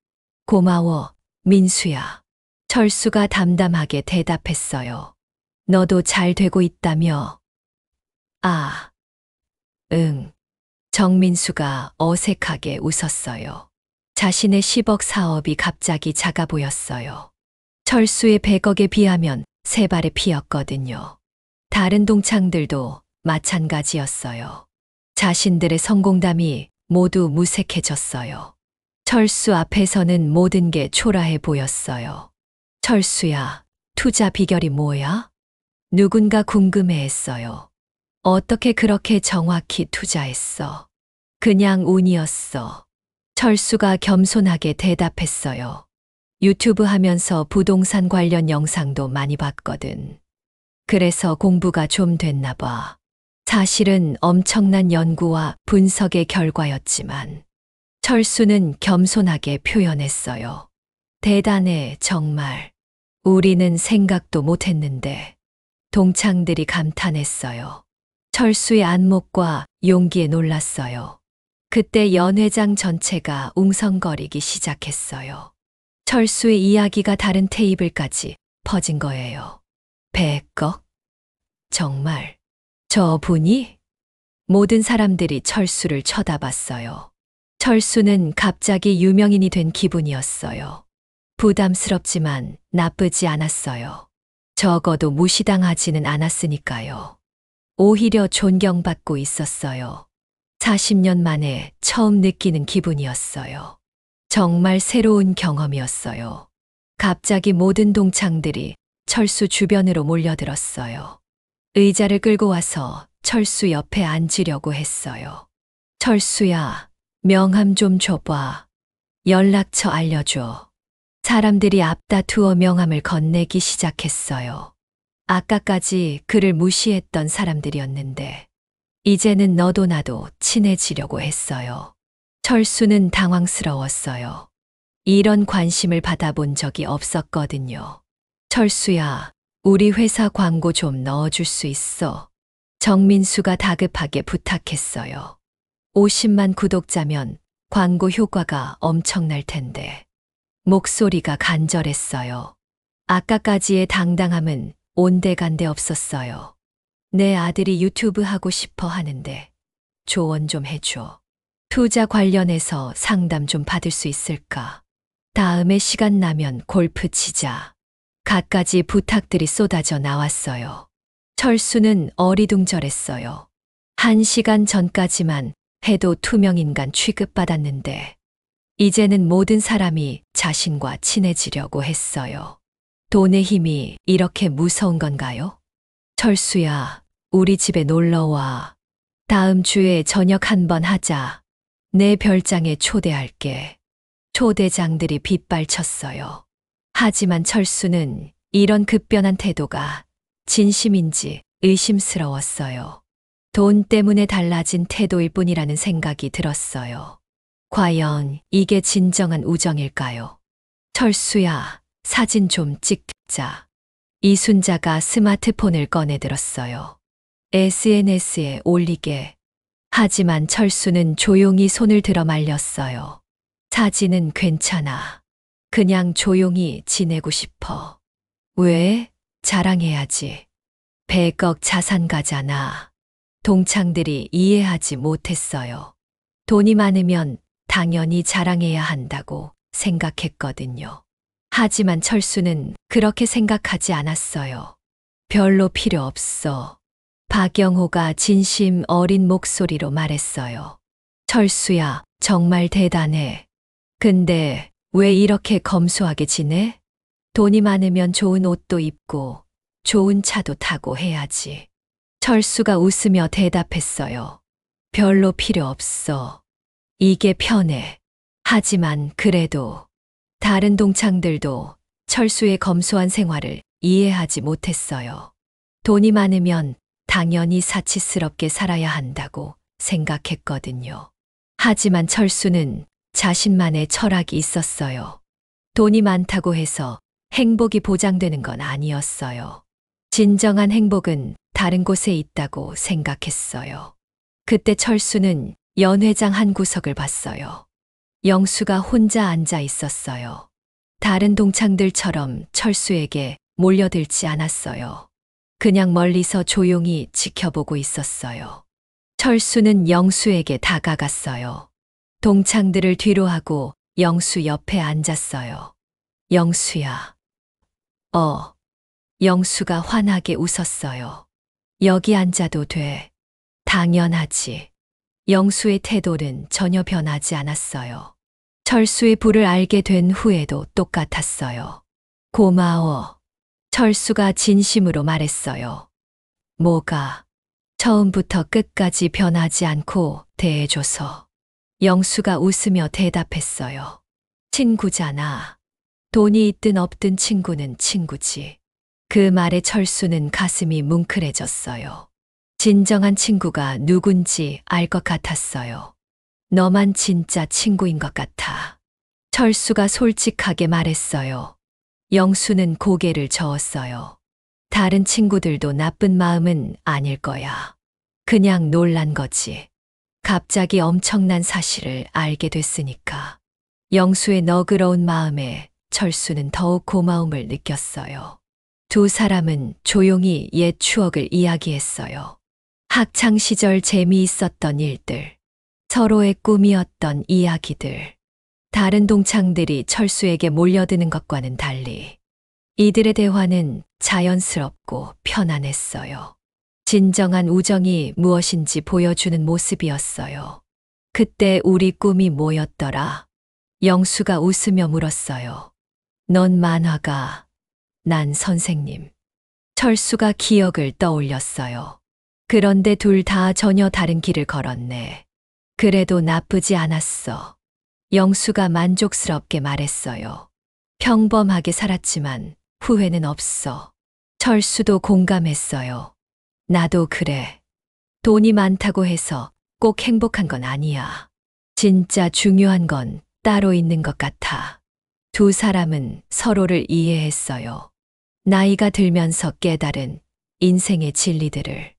고마워, 민수야. 철수가 담담하게 대답했어요. 너도 잘 되고 있다며? 아, 응. 정민수가 어색하게 웃었어요. 자신의 10억 사업이 갑자기 작아 보였어요. 철수의 100억에 비하면 세 발의 피였거든요. 다른 동창들도 마찬가지였어요. 자신들의 성공담이 모두 무색해졌어요. 철수 앞에서는 모든 게 초라해 보였어요. 철수야, 투자 비결이 뭐야? 누군가 궁금해했어요. 어떻게 그렇게 정확히 투자했어? 그냥 운이었어. 철수가 겸손하게 대답했어요. 유튜브 하면서 부동산 관련 영상도 많이 봤거든. 그래서 공부가 좀 됐나 봐. 사실은 엄청난 연구와 분석의 결과였지만 철수는 겸손하게 표현했어요. 대단해, 정말. 우리는 생각도 못했는데. 동창들이 감탄했어요. 철수의 안목과 용기에 놀랐어요. 그때 연회장 전체가 웅성거리기 시작했어요. 철수의 이야기가 다른 테이블까지 퍼진 거예요. 100억? 정말? 저분이? 모든 사람들이 철수를 쳐다봤어요. 철수는 갑자기 유명인이 된 기분이었어요. 부담스럽지만 나쁘지 않았어요. 적어도 무시당하지는 않았으니까요. 오히려 존경받고 있었어요. 40년 만에 처음 느끼는 기분이었어요. 정말 새로운 경험이었어요. 갑자기 모든 동창들이 철수 주변으로 몰려들었어요. 의자를 끌고 와서 철수 옆에 앉으려고 했어요. 철수야, 명함 좀 줘봐. 연락처 알려줘. 사람들이 앞다투어 명함을 건네기 시작했어요. 아까까지 그를 무시했던 사람들이었는데, 이제는 너도 나도 친해지려고 했어요. 철수는 당황스러웠어요. 이런 관심을 받아본 적이 없었거든요. 철수야, 우리 회사 광고 좀 넣어줄 수 있어? 정민수가 다급하게 부탁했어요. 50만 구독자면 광고 효과가 엄청날 텐데. 목소리가 간절했어요. 아까까지의 당당함은 온데간데 없었어요. 내 아들이 유튜브 하고 싶어 하는데 조언 좀 해줘. 투자 관련해서 상담 좀 받을 수 있을까? 다음에 시간 나면 골프 치자. 갖가지 부탁들이 쏟아져 나왔어요. 철수는 어리둥절했어요. 1시간 전까지만 해도 투명인간 취급받았는데 이제는 모든 사람이 자신과 친해지려고 했어요. 돈의 힘이 이렇게 무서운 건가요? 철수야, 우리 집에 놀러와. 다음 주에 저녁 한번 하자. 내 별장에 초대할게. 초대장들이 빗발쳤어요. 하지만 철수는 이런 급변한 태도가 진심인지 의심스러웠어요. 돈 때문에 달라진 태도일 뿐이라는 생각이 들었어요. 과연 이게 진정한 우정일까요? 철수야, 사진 좀 찍자. 이순자가 스마트폰을 꺼내 들었어요. SNS에 올리게. 하지만 철수는 조용히 손을 들어 말렸어요. 사진은 괜찮아. 그냥 조용히 지내고 싶어. 왜? 자랑해야지. 100억 자산가잖아. 동창들이 이해하지 못했어요. 돈이 많으면 당연히 자랑해야 한다고 생각했거든요. 하지만 철수는 그렇게 생각하지 않았어요. 별로 필요 없어. 박영호가 진심 어린 목소리로 말했어요. 철수야, 정말 대단해. 근데 왜 이렇게 검소하게 지내? 돈이 많으면 좋은 옷도 입고 좋은 차도 타고 해야지. 철수가 웃으며 대답했어요. 별로 필요 없어. 이게 편해. 하지만 그래도 다른 동창들도 철수의 검소한 생활을 이해하지 못했어요. 돈이 많으면 당연히 사치스럽게 살아야 한다고 생각했거든요. 하지만 철수는 자신만의 철학이 있었어요. 돈이 많다고 해서 행복이 보장되는 건 아니었어요. 진정한 행복은 다른 곳에 있다고 생각했어요. 그때 철수는 연회장 한 구석을 봤어요. 영수가 혼자 앉아 있었어요. 다른 동창들처럼 철수에게 몰려들지 않았어요. 그냥 멀리서 조용히 지켜보고 있었어요. 철수는 영수에게 다가갔어요. 동창들을 뒤로 하고 영수 옆에 앉았어요. 영수야. 영수가 환하게 웃었어요. 여기 앉아도 돼. 당연하지. 영수의 태도는 전혀 변하지 않았어요. 철수의 부를 알게 된 후에도 똑같았어요. 고마워. 철수가 진심으로 말했어요. 뭐가? 처음부터 끝까지 변하지 않고 대해줘서. 영수가 웃으며 대답했어요. 친구잖아. 돈이 있든 없든 친구는 친구지. 그 말에 철수는 가슴이 뭉클해졌어요. 진정한 친구가 누군지 알 것 같았어요. 너만 진짜 친구인 것 같아. 철수가 솔직하게 말했어요. 영수는 고개를 저었어요. 다른 친구들도 나쁜 마음은 아닐 거야. 그냥 놀란 거지. 갑자기 엄청난 사실을 알게 됐으니까. 영수의 너그러운 마음에 철수는 더욱 고마움을 느꼈어요. 두 사람은 조용히 옛 추억을 이야기했어요. 학창 시절 재미있었던 일들, 서로의 꿈이었던 이야기들, 다른 동창들이 철수에게 몰려드는 것과는 달리 이들의 대화는 자연스럽고 편안했어요. 진정한 우정이 무엇인지 보여주는 모습이었어요. 그때 우리 꿈이 뭐였더라? 영수가 웃으며 물었어요. 넌 만화가, 난 선생님. 철수가 기억을 떠올렸어요. 그런데 둘 다 전혀 다른 길을 걸었네. 그래도 나쁘지 않았어. 영수가 만족스럽게 말했어요. 평범하게 살았지만 후회는 없어. 철수도 공감했어요. 나도 그래. 돈이 많다고 해서 꼭 행복한 건 아니야. 진짜 중요한 건 따로 있는 것 같아. 두 사람은 서로를 이해했어요. 나이가 들면서 깨달은 인생의 진리들을.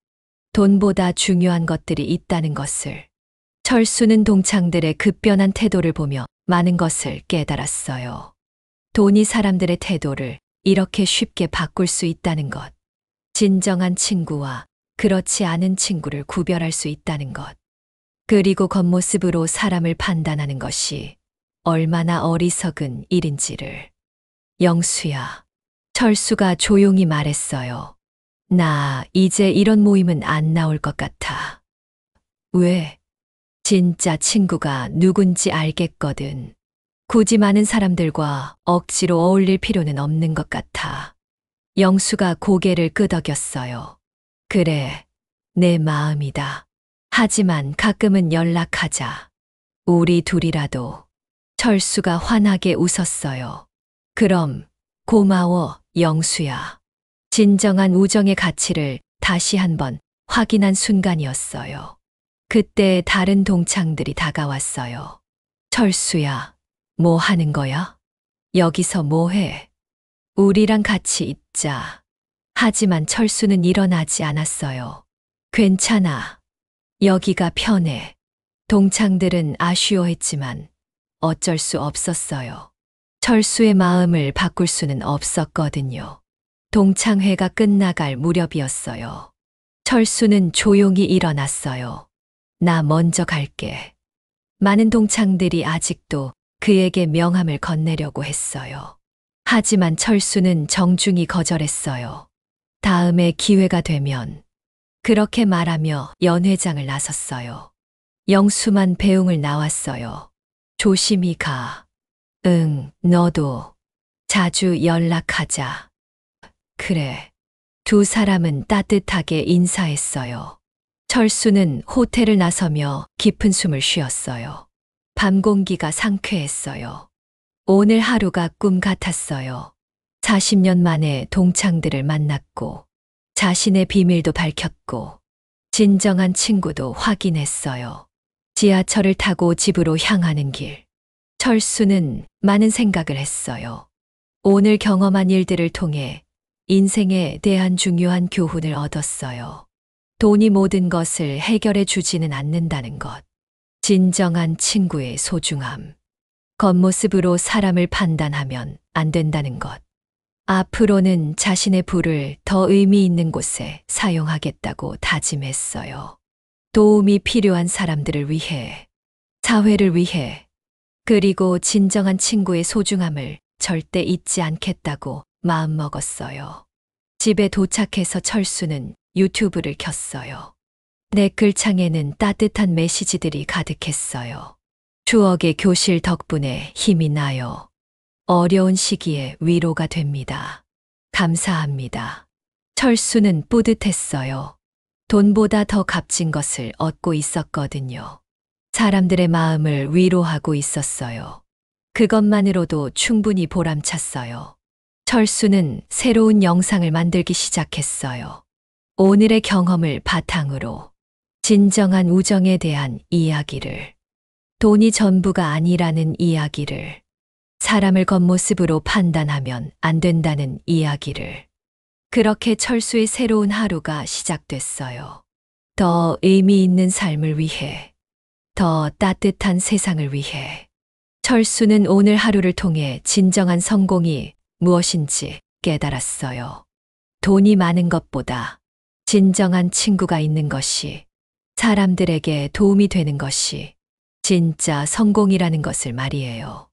돈보다 중요한 것들이 있다는 것을. 철수는 동창들의 급변한 태도를 보며 많은 것을 깨달았어요. 돈이 사람들의 태도를 이렇게 쉽게 바꿀 수 있다는 것. 진정한 친구와 그렇지 않은 친구를 구별할 수 있다는 것. 그리고 겉모습으로 사람을 판단하는 것이 얼마나 어리석은 일인지를. 영수야. 철수가 조용히 말했어요. 나 이제 이런 모임은 안 나올 것 같아. 왜? 진짜 친구가 누군지 알겠거든. 굳이 많은 사람들과 억지로 어울릴 필요는 없는 것 같아. 영수가 고개를 끄덕였어요. 그래, 내 마음이다. 하지만 가끔은 연락하자. 우리 둘이라도. 철수가 환하게 웃었어요. 그럼 고마워, 영수야. 진정한 우정의 가치를 다시 한번 확인한 순간이었어요. 그때 다른 동창들이 다가왔어요. 철수야, 뭐 하는 거야? 여기서 뭐 해? 우리랑 같이 있자. 하지만 철수는 일어나지 않았어요. 괜찮아. 여기가 편해. 동창들은 아쉬워했지만 어쩔 수 없었어요. 철수의 마음을 바꿀 수는 없었거든요. 동창회가 끝나갈 무렵이었어요. 철수는 조용히 일어났어요. 나 먼저 갈게. 많은 동창들이 아직도 그에게 명함을 건네려고 했어요. 하지만 철수는 정중히 거절했어요. 다음에 기회가 되면. 그렇게 말하며 연회장을 나섰어요. 영수만 배웅을 나왔어요. 조심히 가. 응, 너도. 자주 연락하자. 그래. 두 사람은 따뜻하게 인사했어요. 철수는 호텔을 나서며 깊은 숨을 쉬었어요. 밤 공기가 상쾌했어요. 오늘 하루가 꿈 같았어요. 40년 만에 동창들을 만났고, 자신의 비밀도 밝혔고, 진정한 친구도 확인했어요. 지하철을 타고 집으로 향하는 길. 철수는 많은 생각을 했어요. 오늘 경험한 일들을 통해 인생에 대한 중요한 교훈을 얻었어요. 돈이 모든 것을 해결해 주지는 않는다는 것. 진정한 친구의 소중함. 겉모습으로 사람을 판단하면 안 된다는 것. 앞으로는 자신의 부를 더 의미 있는 곳에 사용하겠다고 다짐했어요. 도움이 필요한 사람들을 위해, 사회를 위해, 그리고 진정한 친구의 소중함을 절대 잊지 않겠다고 마음먹었어요. 집에 도착해서 철수는 유튜브를 켰어요. 댓글창에는 따뜻한 메시지들이 가득했어요. 추억의 교실 덕분에 힘이 나요. 어려운 시기에 위로가 됩니다. 감사합니다. 철수는 뿌듯했어요. 돈보다 더 값진 것을 얻고 있었거든요. 사람들의 마음을 위로하고 있었어요. 그것만으로도 충분히 보람찼어요. 철수는 새로운 영상을 만들기 시작했어요. 오늘의 경험을 바탕으로 진정한 우정에 대한 이야기를, 돈이 전부가 아니라는 이야기를, 사람을 겉모습으로 판단하면 안 된다는 이야기를. 그렇게 철수의 새로운 하루가 시작됐어요. 더 의미 있는 삶을 위해, 더 따뜻한 세상을 위해. 철수는 오늘 하루를 통해 진정한 성공이 무엇인지 깨달았어요. 돈이 많은 것보다 진정한 친구가 있는 것이, 사람들에게 도움이 되는 것이 진짜 성공이라는 것을 말이에요.